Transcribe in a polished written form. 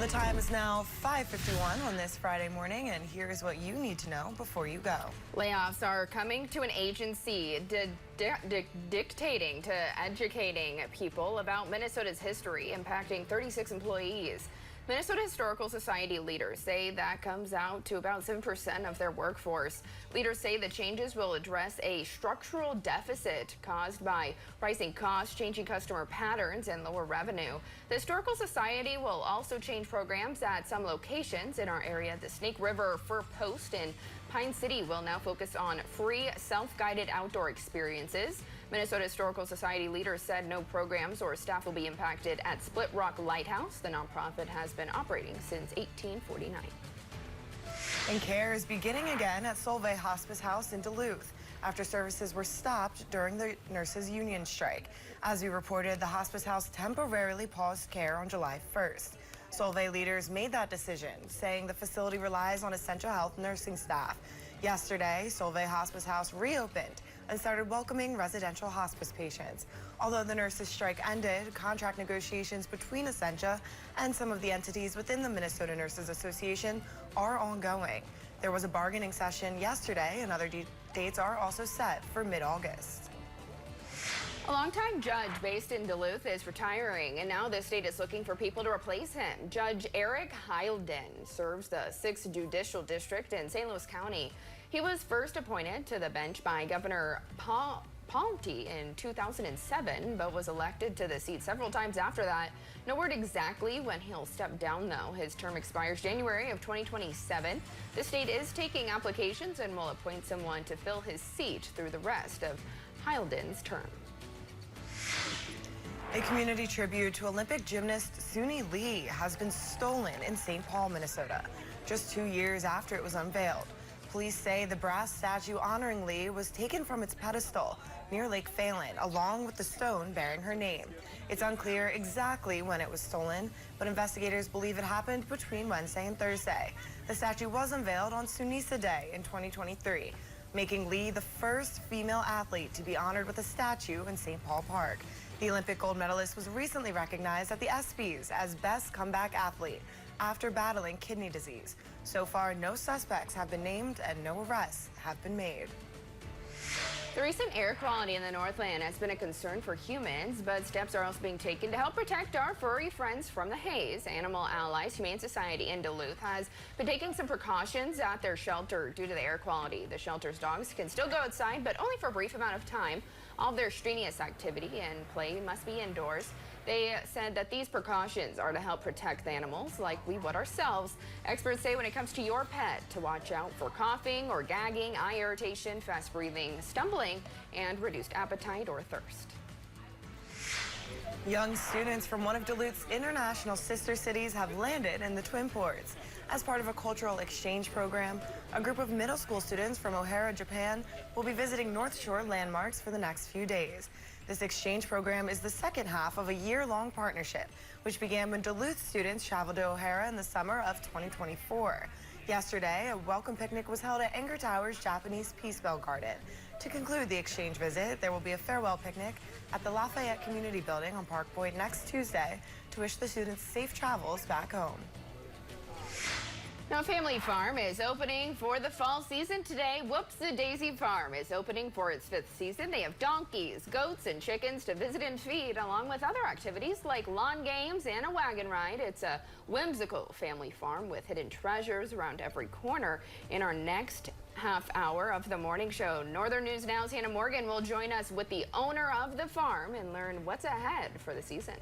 The time is now 5:51 on this Friday morning, and here's what you need to know before you go. Layoffs are coming to an agency dictating to educating people about Minnesota's history, impacting 36 employees. Minnesota Historical Society leaders say that comes out to about 7% of their workforce. Leaders say the changes will address a structural deficit caused by rising costs, changing customer patterns, and lower revenue. The Historical Society will also change programs at some locations in our area. The Snake River Fur Post in Pine City will now focus on free self-guided outdoor experiences. Minnesota Historical Society leaders said no programs or staff will be impacted at Split Rock Lighthouse. The nonprofit has been operating since 1849. And care is beginning again at Solvay Hospice House in Duluth after services were stopped during the nurses' union strike. As we reported, the hospice house temporarily paused care on July 1st. Solvay leaders made that decision, saying the facility relies on essential health nursing staff. Yesterday, Solvay Hospice House reopened and started welcoming residential hospice patients. Although the nurses' strike ended, contract negotiations between Essentia and some of the entities within the Minnesota Nurses Association are ongoing. There was a bargaining session yesterday, and other dates are also set for mid-August. A longtime judge based in Duluth is retiring, and now the state is looking for people to replace him. Judge Eric Heilden serves the 6th Judicial District in St. Louis County. He was first appointed to the bench by Governor Palmty in 2007, but was elected to the seat several times after that. No word exactly when he'll step down, though. His term expires January of 2027. The state is taking applications and will appoint someone to fill his seat through the rest of Heilden's term. A community tribute to Olympic gymnast Suni Lee has been stolen in St. Paul, Minnesota, just 2 years after it was unveiled. Police say the brass statue honoring Lee was taken from its pedestal near Lake Phalen, along with the stone bearing her name. It's unclear exactly when it was stolen, but investigators believe it happened between Wednesday and Thursday. The statue was unveiled on Sunisa Day in 2023, making Lee the first female athlete to be honored with a statue in St. Paul Park. The Olympic gold medalist was recently recognized at the ESPYs as Best Comeback Athlete after battling kidney disease. So far, no suspects have been named and no arrests have been made. The recent air quality in the Northland has been a concern for humans, but steps are also being taken to help protect our furry friends from the haze. Animal Allies Humane Society in Duluth has been taking some precautions at their shelter due to the air quality. The shelter's dogs can still go outside, but only for a brief amount of time. All of their strenuous activity and play must be indoors. They said that these precautions are to help protect the animals like we would ourselves. Experts say when it comes to your pet, to watch out for coughing or gagging, eye irritation, fast breathing, stumbling, and reduced appetite or thirst. Young students from one of Duluth's international sister cities have landed in the Twin Ports. As part of a cultural exchange program, a group of middle school students from O'Hara, Japan will be visiting North Shore landmarks for the next few days. This exchange program is the second half of a year-long partnership, which began when Duluth students traveled to O'Hara in the summer of 2024. Yesterday, a welcome picnic was held at Anger Tower's Japanese Peace Bell Garden. To conclude the exchange visit, there will be a farewell picnic at the Lafayette Community Building on Park Point next Tuesday to wish the students safe travels back home. Now, Family Farm is opening for the fall season today. Whoops-a-Daisy Farm is opening for its 5th season. They have donkeys, goats, and chickens to visit and feed, along with other activities like lawn games and a wagon ride. It's a whimsical family farm with hidden treasures around every corner. In our next half hour of the morning show, Northern News Now's Hannah Morgan will join us with the owner of the farm and learn what's ahead for the season.